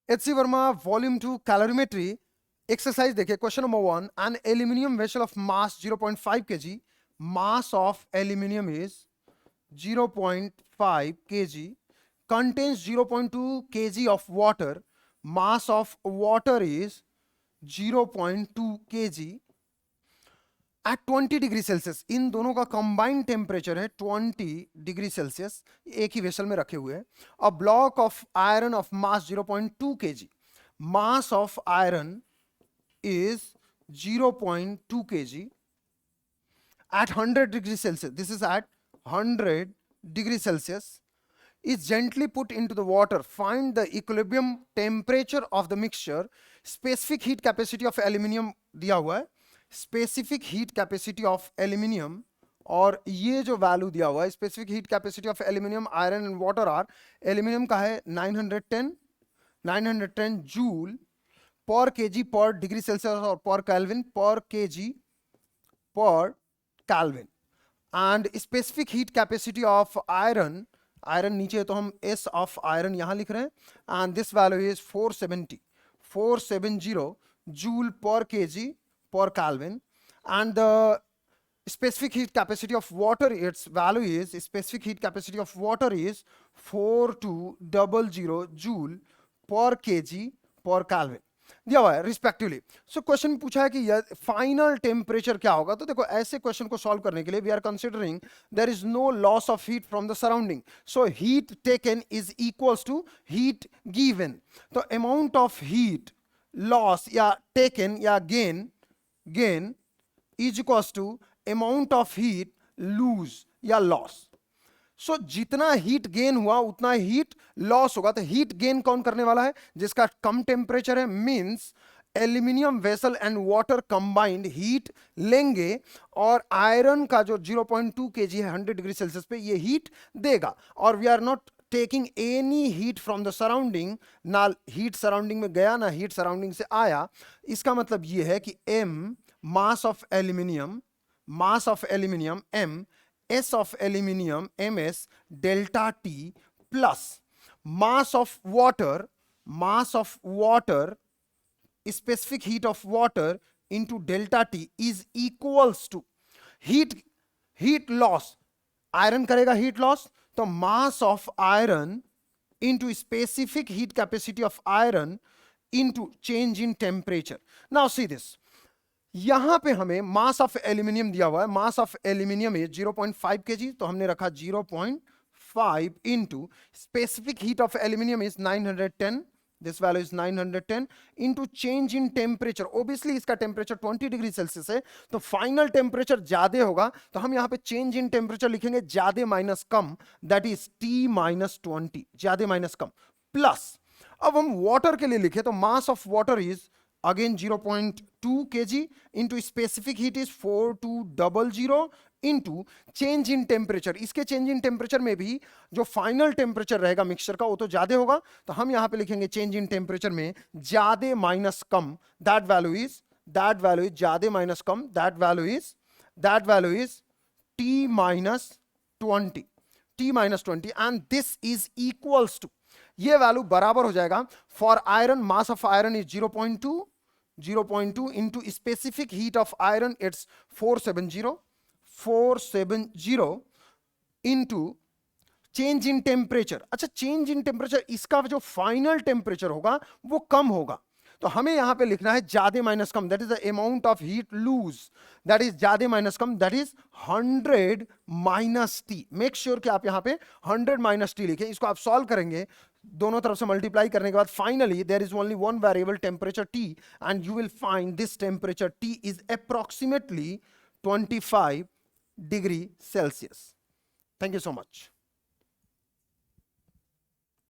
HC Verma Volume 2 Calorimetry exercise देखिए question number 1 an aluminium vessel of mass 0.5 kg mass of aluminium is 0.5 kg contains 0.2 kg of water mass of water is 0.2 kg at 20 degree Celsius in दोनों का combined temperature है 20 degree Celsius एक ही vessel में रखे हुए हैं a block of iron of mass 0.2 kg mass of iron is 0.2 kg at 100 degrees Celsius. This is at 100 degrees Celsius. Is gently put into the water. Find the equilibrium temperature of the mixture. Specific heat capacity of aluminium दिया हुआ है. Specific heat capacity of aluminium और ये जो value दिया हुआ है specific heat capacity of aluminium iron and water are aluminium का है 910 जूल पर केजी पर डिग्री सेल्सियस और पर केल्विन पर केजी पर kelvin and specific heat capacity of iron iron नीचे है तो हम एस ऑफ आयरन यहां लिख रहे हैं and this value is 470 joule पर KG per Kelvin and the specific heat capacity of water its value is specific heat capacity of water is 4200 joule per kg per Kelvin दिया हुआ है respectively so question पूछा है कि final temperature क्या होगा तो देखो ऐसे क्वेश्चन को सॉल्व करने के लिए we are considering there is no loss of heat from the surrounding so heat taken is equals to heat given तो अमाउंट ऑफ हीट लॉस या टेकन या gain is equals to amount of heat lose या loss. So जितना heat gain हुआ उतना heat loss होगा तो heat gain कौन करने वाला है जिसका कम टेम्परेचर है means aluminium vessel and water combined heat लेंगे और आयरन का जो 0.2 kg है 100 डिग्री सेल्सियस पे ये हीट देगा और we are not taking any heat from the surrounding ना हीट सराउंडिंग में गया ना हीट सराउंडिंग से आया इसका मतलब ये है कि m mass of aluminium m s of aluminium ms delta t plus mass of water specific heat of water into delta t is equals to heat loss iron करेगा हीट लॉस तो mass of iron into specific heat capacity of iron into change in temperature now see this यहां पे हमें mass of aluminium दिया हुआ है mass of aluminium is 0.5 kg तो हमने रखा 0.5 into specific heat of aluminium is 910 this value is 910 into change in temperature obviously इसका टेम्परेचर 20 डिग्री सेल्सियस है तो फाइनल टेम्परेचर ज्यादा होगा तो हम यहां पे चेंज इन टेम्परेचर लिखेंगे ज्यादा माइनस कम दैट इज T-20 ज्यादा माइनस कम प्लस अब हम वाटर के लिए लिखे तो mass of water is again 0.2 kg into specific heat is 4200 into change in temperature इसके चेंज इन टेम्परेचर में भी जो फाइनल टेम्परेचर रहेगा मिक्सचर का वो तो ज्यादा होगा तो हम यहां पे लिखेंगे चेंज इन टेम्परेचर में ज्यादा माइनस कम दैट वैल्यू इज ज्यादा माइनस कम that value is T-20 and this is equals to ये वैल्यू बराबर हो जाएगा for iron mass of iron is 0.2 into specific heat of iron it's 470 into change in temperature अच्छा change in temperature इसका जो final temperature होगा वो कम होगा तो हमें यहां पे लिखना है ज्यादा माइनस कम that is the amount of heat lose that is ज्यादा माइनस कम that is 100 minus T make sure कि आप यहां पे 100 माइनस टी लिखें इसको आप सॉल्व करेंगे दोनों तरफ से मल्टीप्लाई करने के बाद finally there is only one variable temperature T and you will find this temperature T is approximately 25 degree Celsius thank you so much